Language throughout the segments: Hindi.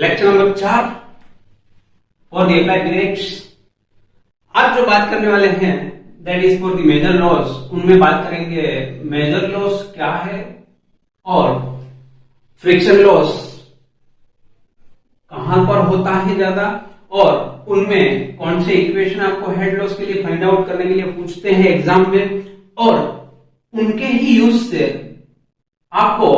Lecture number 4 for the applied physics. आज जो बात करने वाले हैं that is for the major loss. उनमें बात करेंगे मेजर लॉस क्या है और फ्रिक्शन लॉस कहां पर होता है ज्यादा, और उनमें कौन से इक्वेशन आपको हेड लॉस के लिए फाइंड आउट करने के लिए पूछते हैं एग्जाम में, और उनके ही यूज से आपको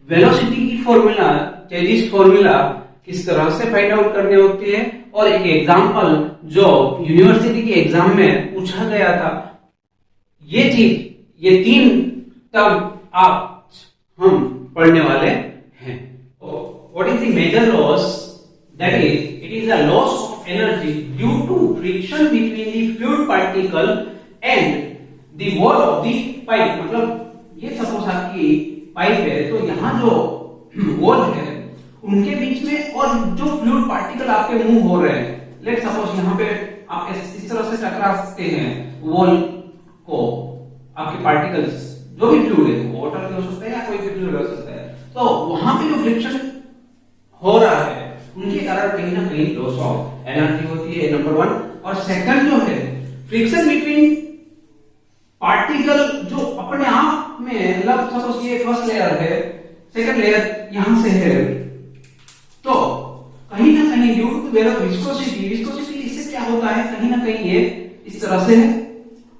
वेलोसिटी की फॉर्मूला, चेजिस फॉर्मूला किस तरह से फाइंड आउट करनी होती है, और एक एग्जांपल जो यूनिवर्सिटी के एग्जाम में पूछा गया था, ये चीज, ये 3 टर्म आज हम पढ़ने वाले हैं। What is the major loss? That is it is a loss of energy due to friction between the fluid particle and the wall of the pipe. मतलब ये सपोज आपकी पाइप है, तो यहाँ जो वॉल है उनके बीच में और जो फ्लूइड पार्टिकल आपके मूव हो रहे हैं, लेट सपोज यहाँ पे आप इस तरह से टकरा सकते हैं वॉल को, आपके पार्टिकल्स जो भी फ्लूइड है, वाटर भी हो सकता है या कोई भी फ्लूइड हो सकता है, तो वहां पे जो फ्रिक्शन हो रहा है उनके कारण कहीं ना कहीं लॉस ऑफ एनर्जी होती है, नंबर 1। और सेकंड जो है फ्रिक्शन बिटवीन पार्टिकल जो अपने आप में, मतलब सपोज ये फर्स्ट लेयर है, सेकंड लेयर यहां से है, तो कहीं ना कहीं ड्यू टू विस्कोसिटी, विस्कोसिटी इससे क्या होता है, कहीं ना कहीं ये इस तरह से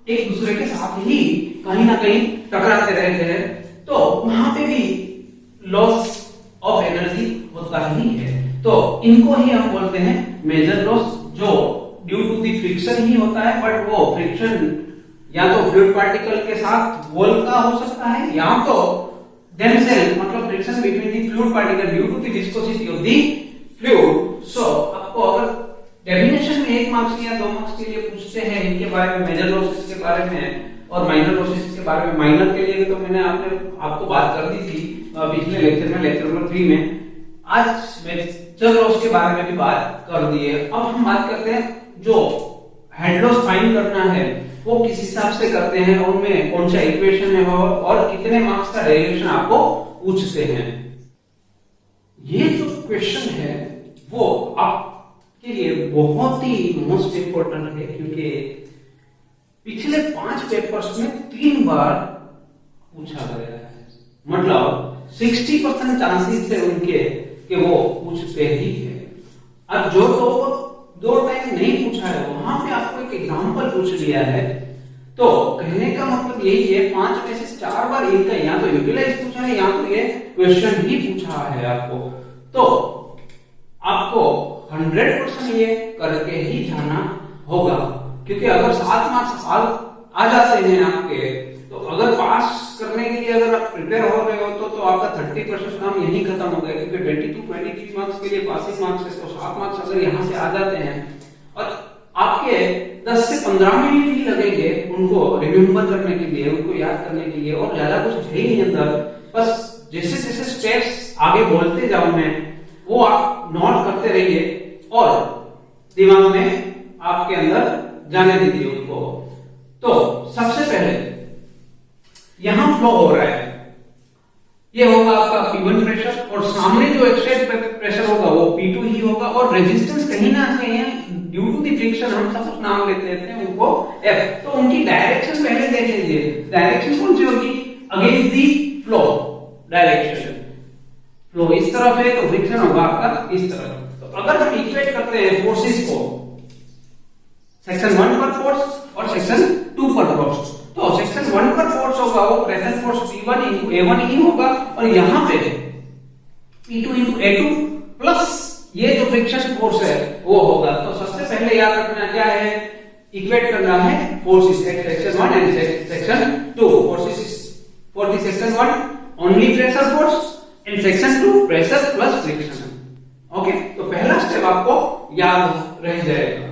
एक दूसरे के साथ ही कहीं ना कहीं टकराते रहते हैं, तो वहां पे भी लॉस ऑफ एनर्जी होता ही है। तो इनको ही हम बोलते हैं मेजर लॉस, जो ड्यू टू द फ्रिक्शन ही होता है, बट वो फ्रिक्शन या तो फ्लूइड पार्टिकल के साथ वॉल का हो सकता है, या तो themselves, मतलब friction between the fluid particle due to the viscosity of the fluid. So आपको अगर डेफिनेशन में 1 मार्क्स या 2 मार्क्स के लिए पूछते हैं इनके बारे में, मेजर लॉसेस के बारे में और माइनर लॉसेस के बारे में, माइनर के लिए तो मैंने आपको बात कर दी थी पिछले लेक्चर में, लेक्चर नंबर 3 में। आज मेजर लॉस के बारे में भी बात कर दी है। अब हम बात करते हैं जो हेड लॉस फाइंड करना है वो किस हिसाब से करते हैं, उनमें कौन सा इक्वेशन है और कितने मार्क्स का डेरिवेशन आपको पूछते हैं। ये जो क्वेश्चन है वो आपके लिए बहुत ही मोस्ट इंपोर्टेंट है, क्योंकि पिछले 5 पेपर्स में 3 बार पूछा गया है, मतलब 60% चांसेस है उनके कि वो पूछते ही है। अब जो दो टाइम नहीं पूछा है वहां पे आपको एक एग्जांपल पूछ लिया है, तो कहने का मतलब यही है 5 में से 4 बार इनका या तो यूटिलाइज पूछा है या तो ये क्वेश्चन ही पूछा है आपको, तो आपको 100% ये करके ही जाना होगा, क्योंकि अगर 7 मार्क्स आ जाते हैं आपके, तो अगर पास करने के लिए अगर आप प्रिपेयर हो रहे हो तो आपका 30% काम यही खत्म हो गया, क्योंकि 22-23 मार्क्स के लिए पासिंग मार्क्स है, तो 7 मार्क्स अगर यहां से आ जाते हैं और आपके 10 से 15 मिनट ही लगेंगे उनको रिमेम्बर करने के लिए, उनको याद करने के लिए, और ज्यादा कुछ है ही नहीं अंदर। बस जैसे जैसे स्टेप्स आगे बोलते जाऊं मैं, वो आप नोट करते रहिए और दिमाग में आपके अंदर जाने दीजिए उनको। तो सबसे पहले यहां फ्लो हो रहा है, ये होगा आपका P1 प्रेशर, और सामने जो एक्सटेंट प्रेशर होगा वो P2 ही होगा, और रेजिस्टेंस कहीं ना कहीं ड्यू टू द फ्रिक्शन हम सब नाम लेते हैं उनको F। तो उनकी डायरेक्शन पहले देख लीजिए, डायरेक्शन कौन सी होगी, against the flow direction. Flow इस तरफ है तो फ्रिक्शन होगा आपका इस तरफ। तो अगर हम इक्वेट करते हैं फोर्सेस को, सेक्शन 1 पर फोर्स और सेक्शन 2 पर फोर्स, तो सेक्शन 1 पर फोर्स होगा वो pressure force P1 into A1 ही होगा, और यहां पे P2 into A2 प्लस ये जो फ्रिक्शन फोर्स है वो होगा। तो सबसे पहले याद रखना क्या है, इक्वेट करना है forces section 1 and section 2। Forces for the section 1 only pressure force and section 2 pressure plus friction. Okay, तो पहला स्टेप आपको याद रह जाएगा।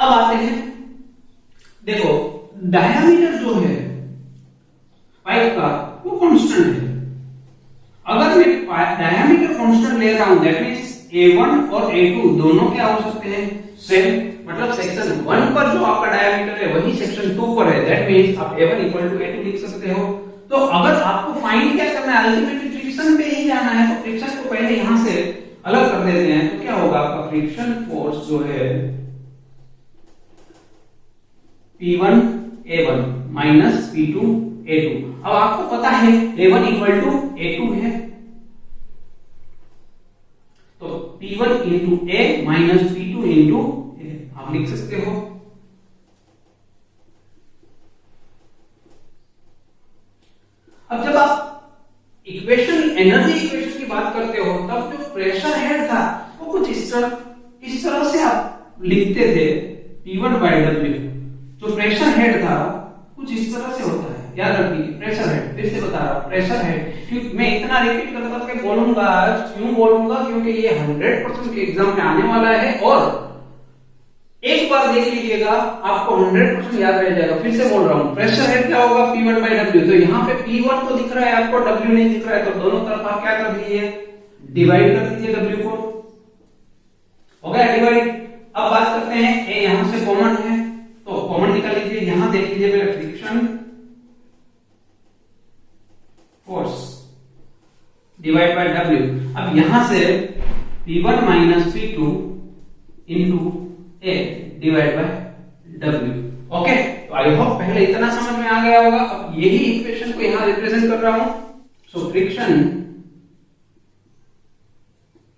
अब आते हैं, देखो डायमीटर जो है पाइप का वो कांस्टेंट है। अगर मैं डायमीटर कांस्टेंट ले रहा हूं दैट मींस A1 और A2 दोनों क्या हो सकते हैं, सेम, मतलब सेक्शन 1 पर जो आपका डायमीटर है वही सेक्शन 2 पर है, दैट मींस आप A1 A2 लिख सकते हो। तो अगर आपको फाइंड क्या करना है, अल्टीमेटली फ्रिक्शन पे ही जाना है, तो फ्रिक्शन को पहले यहां से अलग कर देते हैं, तो क्या होगा आपका फ्रिक्शन फोर्स जो है P1 A1 minus P2 A2। अब आपको पता है A1 A2 है, तो P1 into A minus P2 into A आप लिख सकते हो। अब जब आप एनर्जी इक्वेशन की बात करते हो तब जो प्रेशर हेड था वो कुछ इस तरह से आप लिखते थे P1 बाय W। जो प्रेशर हेड था कुछ इस तरह से होता है, याद रखिए प्रेशर हेड, फिर से बता रहा हूं प्रेशर हेड, क्योंकि मैं इतना रिपीट कर करके बोलूंगा, क्यों बोलूंगा, क्योंकि ये 100% के एग्जाम में आने वाला है और एक बार देख लीजिएगा आपको 100% याद रह जाएगा। फिर से बोल रहा हूं, प्रेशर हेड क्या होगा P1 बाय W। तो यहाँ पे P1 तो दिख रहा है आपको, W नहीं दिख रहा है, तो दोनों तरफ आप क्या कर दीजिए, डिवाइड कर दीजिए W को, हो गया डिवाइड। अब बात करते हैं A यहां से कॉमन है तो कॉमन निकाल लीजिए, यहां देख लीजिए मेरा friction force divide by W। अब यहां से P1 minus P2 into A divide by W। Okay, तो आई होप पहले इतना समझ में आ गया होगा। अब यही इक्वेशन को यहां रिप्रेजेंट कर रहा हूं, so friction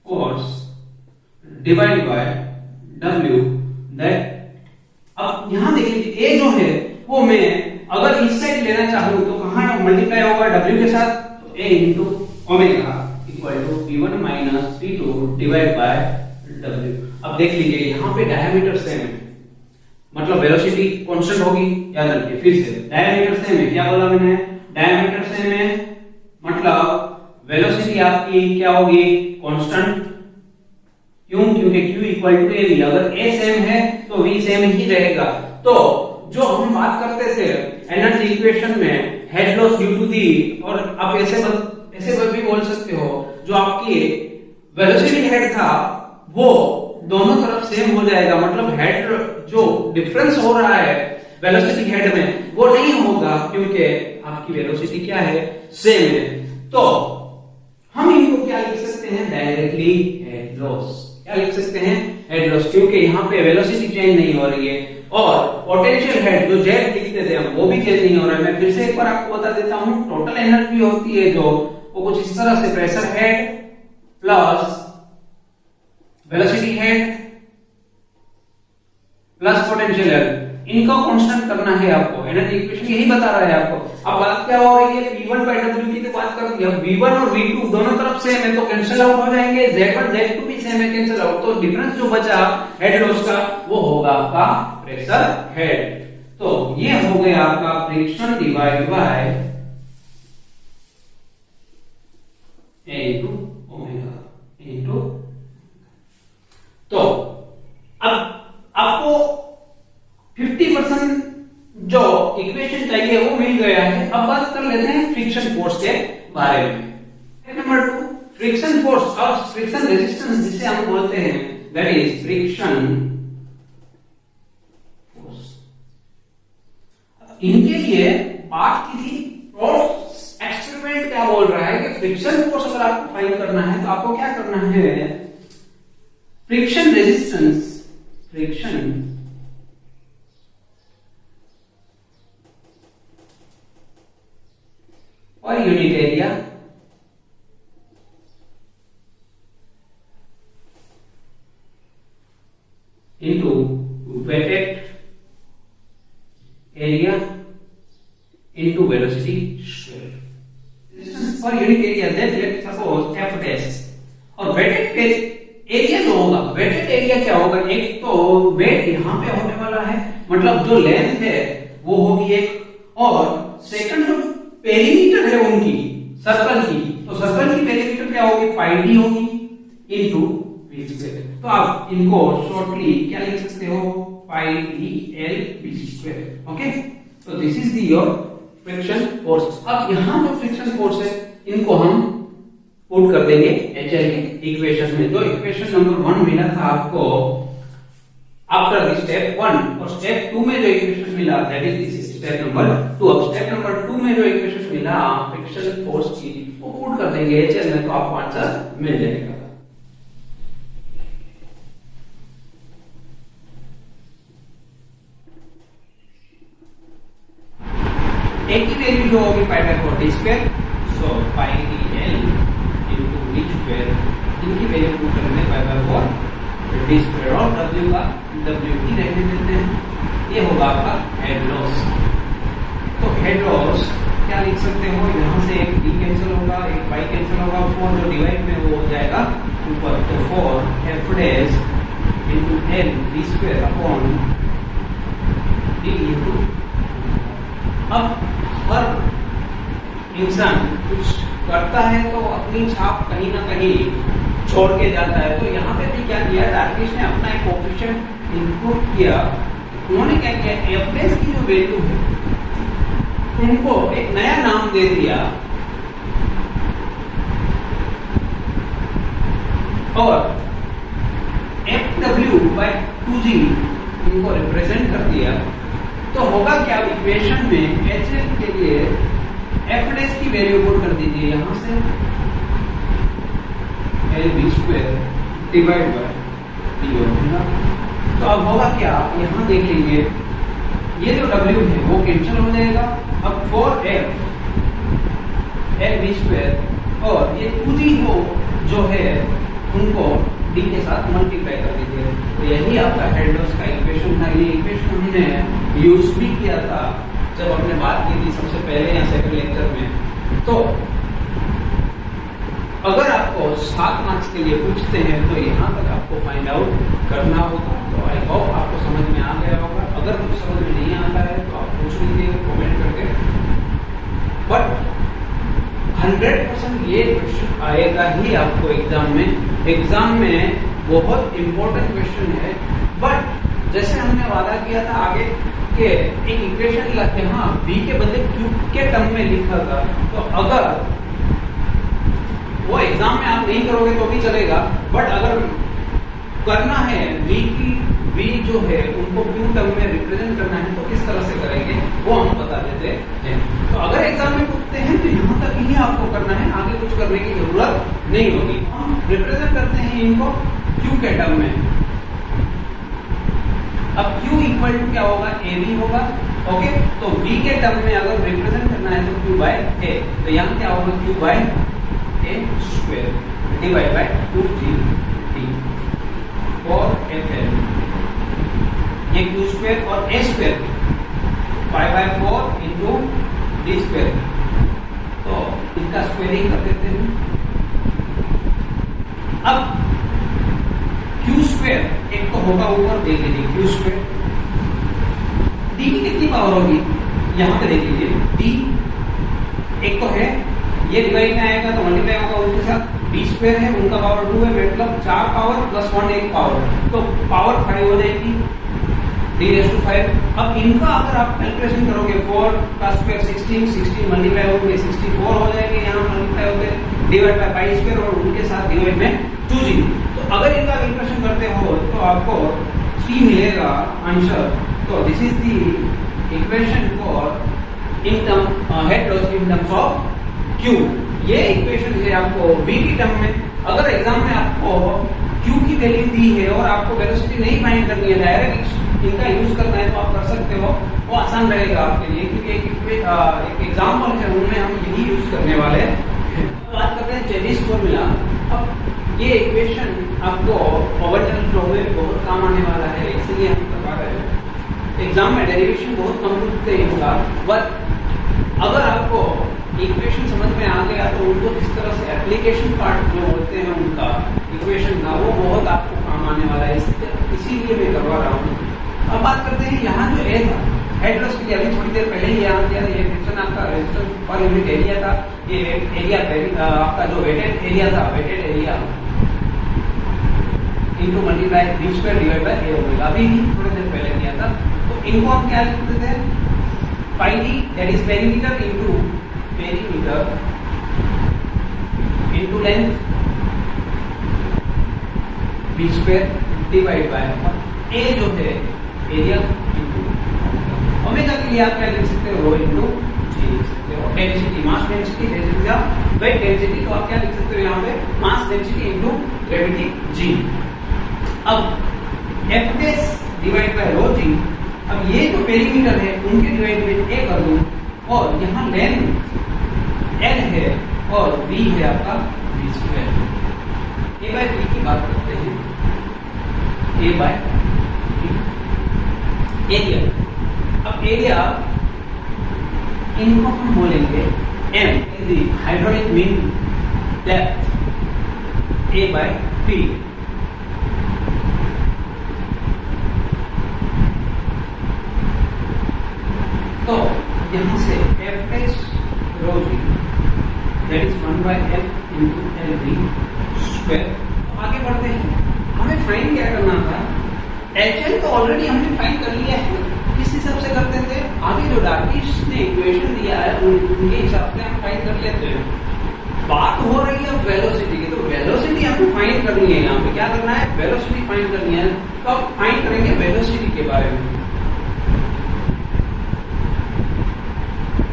force divide by W that. अब यहां देख लीजिए A जो है वो मैं अगर इस साइड लेना चाहूं तो कहां मल्टीप्लाई होगा W के साथ, तो A into omega equal to P1 minus P2 divide by W। अब देख लीजिए यहां पे डायमीटर सेम है, मतलब वेलोसिटी कांस्टेंट होगी, याद रखिए फिर से डायमीटर सेम है, क्या बोला मैंने, डायमीटर सेम है मतलब वेलोसिटी आपकी क्या होगी, कांस्टेंट। क्यों, क्योंकि Q equal to A V, अगर A सेम है तो V सेम ही रहेगा। तो जो हम बात करते थे एनर्जी इक्वेशन में head loss due to the, और आप ऐसे भी बोल सकते हो जो आपकी वेलोसिटी हेड था वो दोनों तरफ सेम हो जाएगा, मतलब हेड जो डिफरेंस हो रहा है वेलोसिटी हेड में वो नहीं होगा, क्योंकि आपकी वेलोसिटी क्या है, सेम है। तो हम इनको क्या लिख सकते हैं, डायरेक्टली हेड लॉस। क्या लिख सकते हैं, हेड लॉस, क्योंकि यहाँ पे वेलोसिटी चेंज नहीं हो रही है और पोटेंशियल हेड जो जेड लिखते थे हम वो भी चेंज नहीं हो रहा है। मैं फिर से एक बार आपको बता देता हूं, टोटल एनर्जी होती है जो वो कुछ इस तरह से pressure head plus velocity head plus potential head, इनको कांस्टेंट करना है आपको। एनर्जी इक्वेशन यही बता रहा है आपको। अब बात क्या हो रही है, P1 बाय W की तो बात कर दी, अब V1 और V2 दोनों तरफ सेम है तो कैंसिल आउट हो जाएंगे, Z1 Z2 भी सेम है, कैंसिल आउट, तो डिफरेंस जो बचा हेड लॉस का वो होगा आपका प्रेशर हेड। तो ये हो गया आपका friction divide by A into omega into. तो अब आपको 50% जो इक्वेशन चाहिए वो मिल गया है। अब बात कर लेते हैं फ्रिक्शन फोर्स के बारे में। नंबर 2, फ्रिक्शन फोर्स और फ्रिक्शन रेजिस्टेंस जिसे हम बोलते हैं, दैट इज फ्रिक्शन फोर्स। इनके लिए बात की थी, एक्सपेरिमेंट क्या बोल रहा है कि फ्रिक्शन फोर्स अगर आपको फाइंड करना है तो आपको क्या करना है, फ्रिक्शन रेजिस्टेंस, फ्रिक्शन और unit area into wetted area into velocity square. Resistance per unit area, then let's suppose F dash, और वेटेड एरिया जो होगा, वेटेड एरिया क्या होगा, एक तो वेट यहां पे होने वाला है, मतलब जो लेंथ है वो होगी एक, और सेकंड जो पेरीमीटर है उनकी सर्कल की, तो सर्कल की पेरीमीटर क्या होगी, पाई डी होगी इनटू वी स्क्वायर। तो आप इनको शॉर्टली क्या लिख सकते हो, pi d l B square. Okay, तो this is the your friction force. अब यहाँ जो फ्रिक्शन फोर्स है इनको हम पुट कर देंगे HL के इक्वेशन में। जो इक्वेशन नंबर 1 मिला था आपको आफ्टर स्टेप 1 और स्टेप 2 में जो इक्वेशन मिला दैट इज स्टेप नंबर 2। अब स्टेप नंबर 2 में जो इक्वेशन मिला फ्रिक्शन फोर्स की वो पुट कर देंगे HL में, तो आपको आंसर मिल जाएगा। एक ही वैल्यू जो होगी पाई by 4 D square, so pi d L into D square, इनकी वैल्यू पुट करेंगे पाई बाय 4 डी स्क्वायर और w का w ही रहने देते हैं। ये होगा आपका हेड लॉस। तो हेड लॉस क्या लिख सकते हो, यहाँ से एक d कैंसिल होगा, एक y कैंसिल होगा, 4 जो डिवाइड में वो हो जाएगा ऊपर, तो 4 f dash into l D square upon d into. अब हर इंसान कुछ करता है तो अपनी छाप कहीं ना कहीं छोड़ के जाता है। तो यहाँ पे भी क्या किया, डार्किश ने अपना एक कोएफिशिएंट इनपुट किया। उन्होंने क्या किया, एफ डैश की जो वैल्यू है उनको एक नया नाम दे दिया और एफ डब्ल्यू बाय 2g इनको रिप्रेजेंट कर दिया। तो होगा क्या, इक्वेशन में HL के लिए एफ डैश की वैल्यू पुट कर दीजिए यहां से L B square divide by D होगा। तो अब होगा क्या, यहां देख लीजिए ये जो W है वो कैंसिल हो जाएगा। अब 4f एल बी स्क्वायर और ये 2g को जो है उनको d के साथ मल्टीप्लाई कर दीजिए। तो यही आपका हेड लॉस का इक्वेशन था। ये इक्वेशन हमने यूज भी किया था जब हमने बात की थी सबसे पहले या सेकंड लेक्चर में। तो अगर आपको 7 मार्क्स के लिए पूछते हैं तो यहाँ तक आपको फाइंड आउट करना होगा। तो आई होप आपको समझ में आ गया होगा। अगर कुछ समझ में नहीं आता है तो आप पूछ लीजिए कमेंट करके। बट 100% ये क्वेश्चन आएगा ही आपको एग्जाम में। एग्जाम में बहुत इंपॉर्टेंट क्वेश्चन है। बट जैसे हमने वादा किया था आगे कि एक इक्वेशन लिखा के हाँ v के बदले q के टर्म में लिखा था, तो अगर वो एग्जाम में आप नहीं करोगे तो भी चलेगा। बट अगर करना है v जो है उनको q टर्म में रिप्रेजेंट करना है तो किस तरह से करेंगे वो हम बता देते हैं। तो अगर एग्जाम में पूछते हैं तो यहाँ तक ही आपको करना है, आगे कुछ करने की जरूरत नहीं होगी। हम रिप्रेजेंट करते हैं इनको q के टर्म में। अब q इक्वल टू क्या होगा, AB होगा। ओके, तो v के टर्म में अगर रिप्रेजेंट करना है तो q बाय a, तो यहाँ क्या होगा q by a square divide by 2g d for fl। ये q स्क्वायर और a square pi by 4 into d square, तो इनका स्क्वायरिंग कर देते हैं। अब q स्क्वायर एक तो होगा ऊपर, देख लीजिए q स्क्वायर, d की कितनी पावर होगी यहाँ पे देख लीजिए, d एक तो है ये डिवाइड में आएगा तो मल्टीप्लाई होगा उसके साथ, b स्क्वायर है उनका पावर 2 है, मतलब 4 पावर प्लस 1 एक पावर, तो पावर 5 हो जाएगी d⁵5। अब इनका अगर आप कैलकुलेशन करोगे 4 का स्क्वायर 16 मल्टीप्लाई होंगे 64 हो जाएंगे, यहाँ मल्टीप्लाई होंगे डिवाइड बाय पाई स्क्वायर और उनके साथ डिवाइड में 2g। तो अगर इनका कैलकुलेशन करते हो तो आपको 3 मिलेगा आंसर। तो this is the equation for in term head loss in terms of q। ये इक्वेशन है आपको v की टर्म में। अगर एग्जाम में आपको q की वैल्यू दी है और आपको वेलोसिटी नहीं फाइंड करनी है, डायरेक्ट इनका यूज करना है तो आप कर सकते हो, वो आसान रहेगा आपके लिए, क्योंकि एक एग्जाम्पल है उनमें हम यही यूज करने वाले हैं। बात करते हैं चेबिस फॉर्मूला। अब ये इक्वेशन आपको ऑर्बिटल फ्लो में बहुत काम आने वाला है, इसलिए हम करवा रहे हैं। एग्जाम में डेरिवेशन बहुत कम पूछते हैं इनका, बट अगर आपको इक्वेशन समझ में आ गया तो उनको किस तरह से एप्लीकेशन पार्ट जो होते हैं उनका इक्वेशन का वो बहुत आपको काम आने वाला है, इसीलिए मैं करवा रहा हूँ। अब बात करते हैं यहाँ जो ए था हेड लॉस के लिए, अभी थोड़ी देर पहले ही यहाँ किया था, ये क्वेश्चन आपका रेजिस्टेंस पर यूनिट एरिया था। ये एरिया आपका जो वेटेड एरिया था, wetted area into multiply B square divide by A omega, अभी ही थोड़ी देर पहले किया था। तो इनको हम क्या लिखते थे, pi d that is perimeter into perimeter into length b square divide by a जो है एरिया इंटू ओमेगा के लिए आप क्या लिख सकते हो, रो इंटू जी लिख सकते हो। डेंसिटी, मास डेंसिटी, डेंसिटी या वेट डेंसिटी, तो आप क्या लिख सकते हो यहाँ पे, mass density into gravity G. अब एफ डेस डिवाइड बाय रो जी, अब ये जो पेरीमीटर है उनके डिवाइड में ए कर दूं, और यहाँ लेंथ एल है और वी है आपका v square. A by B की बात करते हैं, ए बाय एरिया। अब एरिया इनको हम बोलेंगे M is the hydraulic mean depth A by P. तो यहां से F S rho G that is 1 by L into L B square. आगे बढ़ते हैं, हमें फाइंड क्या करना था, एच एल तो ऑलरेडी हमने फाइंड कर लिया है, किस हिसाब से करते थे, आगे जो डार्किश ने इक्वेशन दिया है उनके हिसाब से हम फाइंड कर लेते हैं। बात हो रही है वेलोसिटी की, तो वेलोसिटी हमें फाइंड करनी है, यहाँ पे क्या करना है, वेलोसिटी फाइंड करनी है। तो अब फाइंड करेंगे वेलोसिटी के बारे में।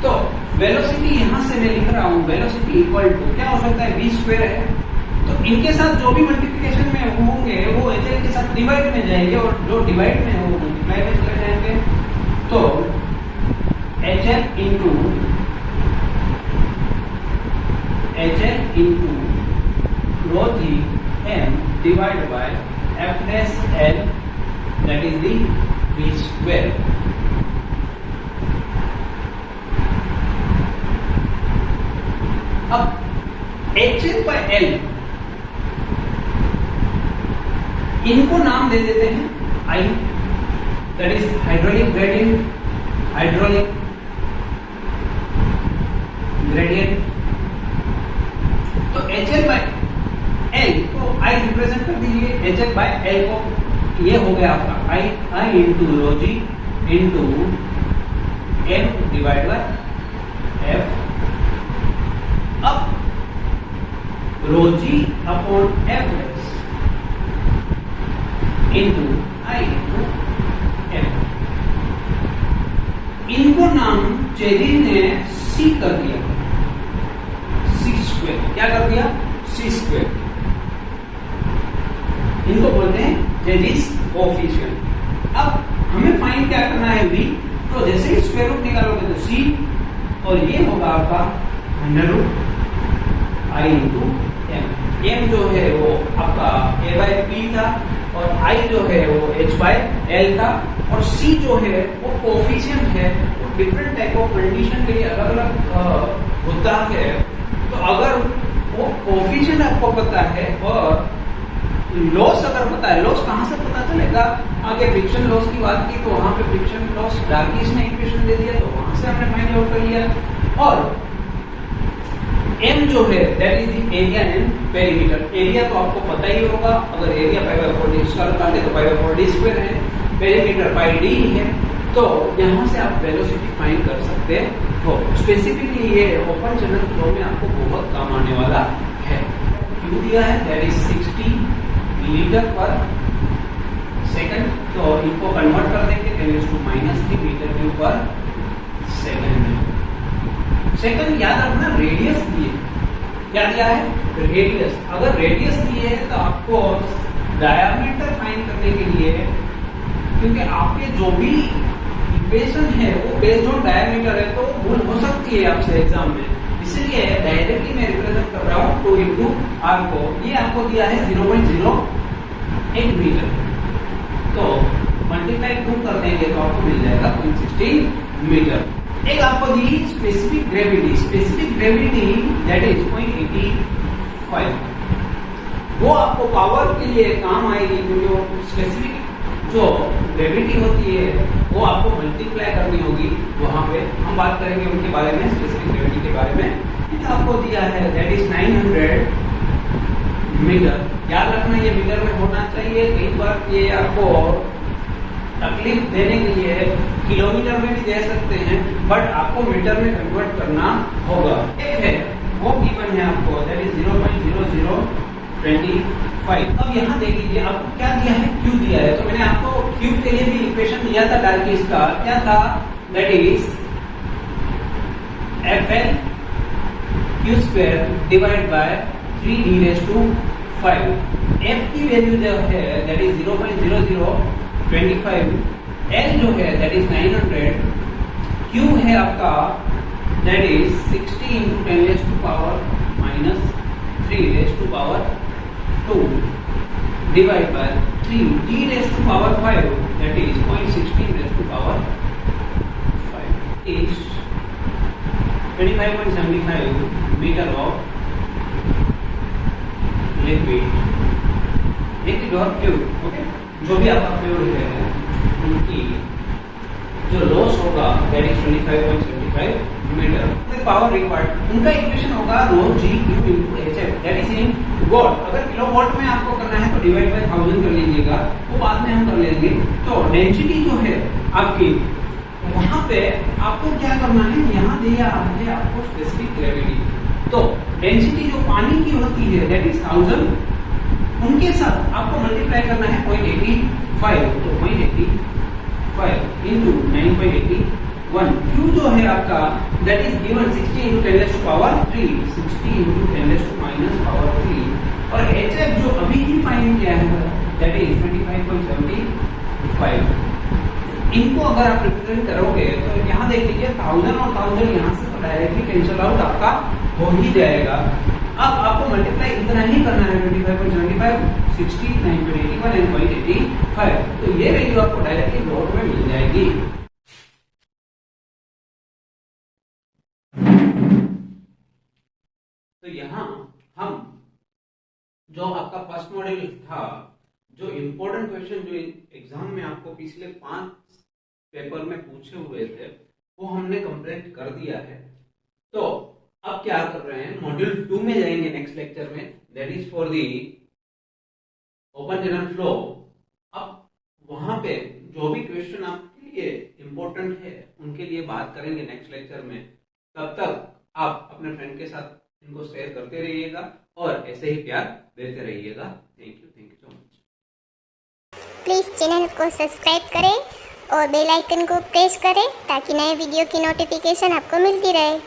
तो वेलोसिटी यहां से मैं लिख रहा हूं, वेलोसिटी इक्वल टू क्या हो सकता है, वी स्क्वायर है। तो इनके साथ जो भी मल्टीप्लिकेशन में होंगे वो एच एल के साथ डिवाइड में जाएंगे, और जो डिवाइड में हो मल्टीप्लाई में चले जाएंगे। तो h l into rho g m divide by f s l that is the v square. अब एच एल बाय एल इनको नाम दे देते हैं i, that is hydraulic gradient, hydraulic gradient. तो एच एल बाय एल को आई रिप्रेजेंट कर दीजिए, एच एल बाय एल को ये हो गया आपका i, i into rho g into m divide by f. अब rho g upon f into i into m. इनको नाम चेरी ने सी कर दिया, सी स्क्वायर। क्या कर दिया, सी स्क्वायर। इनको बोलते हैं जेरिस कोएफिशिएंट। अब हमें फाइंड क्या करना है, वी। तो जैसे ही स्क्वायर रूट निकालोगे तो सी, और ये होगा आपका under root I into M. M जो है वो आपका ए बाय पी था, और आई जो है वो एच बाय एल था, और सी जो है वो कोएफिशिएंट है। वो डिफरेंट टाइप ऑफ कंडीशन के लिए अलग अलग होता है। तो अगर वो कोएफिशिएंट आपको पता है और लॉस अगर पता है, लॉस कहां से पता चलेगा, आगे फ्रिक्शन लॉस की बात की तो वहां पे फ्रिक्शन लॉस डार्किश ने इक्वेशन दे दिया, तो वहां से हमने फाइंड आउट कर लिया। और m जो है that is the area and perimeter. Area तो आपको पता ही होगा, अगर area pi by 4 D square काटे तो पाई बाय 4 डी स्क्वायर है, पेरीमीटर पाई डी है। तो यहां से आप वेलोसिटी फाइंड कर सकते हो। स्पेसिफिकली ये ओपन चैनल फ्लो में आपको बहुत काम आने वाला है। क्यू दिया है दैट इज 60 लीटर पर सेकंड, तो इनको कन्वर्ट कर देंगे 10⁻³ मीटर क्यूब पर सेकंड। सेकंड याद रखना, रेडियस दिए, क्या दिया है, रेडियस। अगर रेडियस दिए है तो आपको डायमीटर फाइंड करने के लिए, क्योंकि आपके जो भी इक्वेशन है वो बेस्ड ऑन डायमीटर है, तो भूल हो सकती है आपसे एग्जाम में, इसलिए डायरेक्टली मैं रिप्रेजेंट कर रहा हूँ 2 इंटू आर को। ये आपको दिया है 0.08 मीटर, तो मल्टीप्लाई 2 कर देंगे तो आपको मिल जाएगा 0.16 मीटर। एक आपको the specific gravity, specific gravity that is 0.85। वो आपको पावर के लिए काम आएगी, क्योंकि वो स्पेसिफिक जो ग्रेविटी होती है वो आपको मल्टीप्लाई करनी होगी। वहां पे हम बात करेंगे उनके बारे में, स्पेसिफिक ग्रेविटी के बारे में। आपको दिया है दैट इज 900 मीटर। याद रखना ये मीटर में होना चाहिए। कई बार ये आपको तकलीफ देने के लिए किलोमीटर में भी दे सकते हैं, बट आपको मीटर में कन्वर्ट करना होगा। एक है वो गिवन है आपको, दैट इज 0.0025। अब यहाँ देख लीजिए आपको क्या दिया है, क्यू दिया है। तो मैंने आपको क्यू के लिए भी इक्वेशन दिया था डार्किस का, क्या था, that is FL Q square divide by 3d⁵5। f की वैल्यू जो है दैट इज 0.0025, L जो है दैट इज 900, Q है आपका that is 60 × 10⁻³ divide by 3d⁵5 that is 0.16⁵5 is 25.75 metre of liquid और फ्लूइड। ओके, जो भी आपका फ्लूइड है उनकी जो लॉस होगा that is 25.75 metre. Power required उनका इक्वेशन होगा ρ g q × hf that is in watt. अगर किलोवाट में आपको करना है तो डिवाइड बाय 1000 कर लीजिएगा, वो बाद में हम कर लेंगे। तो डेंसिटी जो है आपकी, वहां पे आपको क्या करना है, यहाँ दिया है आपको स्पेसिफिक ग्रेविटी। तो डेंसिटी जो पानी की होती है दैट इज 1000, उनके साथ आपको मल्टीप्लाई करना है 0.85। तो 0.85 इंटू 9.81। क्यू जो है आपका दैट इज गिवन 60 × 10⁻³ 60 × 10⁻³ और HF जो अभी ही फाइंड किया है दैट इज 25.75। इनको अगर आप रिप्रेजेंट करोगे तो यहाँ देख लीजिए 1000 और 1000 यहाँ से तो डायरेक्टली कैंसिल आउट आपका हो ही जाएगा। अब आपको मल्टीप्लाई इतना ही करना है 25.75, 60, 9.81 एंड 0.85। तो ये वैल्यू आपको डायरेक्टली वॉट में मिल जाएगी। तो यहाँ हम जो आपका फर्स्ट मॉड्यूल था, जो इम्पोर्टेंट क्वेश्चन जो एग्जाम में आपको पिछले 5 पेपर में पूछे हुए थे वो हमने कंप्लीट कर दिया है। तो अब क्या कर रहे हैं, मॉड्यूल 2 में जाएंगे नेक्स्ट लेक्चर में, that is for the open channel flow. अब वहां पे जो भी क्वेश्चन आपके लिए इम्पोर्टेंट है उनके लिए बात करेंगे नेक्स्ट लेक्चर में। तब तक आप अपने फ्रेंड के साथ इनको शेयर करते रहिएगा और ऐसे ही प्यार देते रहिएगा। Thank you so much. Please channel को सब्सक्राइब करें और बेल आइकन को प्रेस करें ताकि नए वीडियो की नोटिफिकेशन आपको मिलती रहे।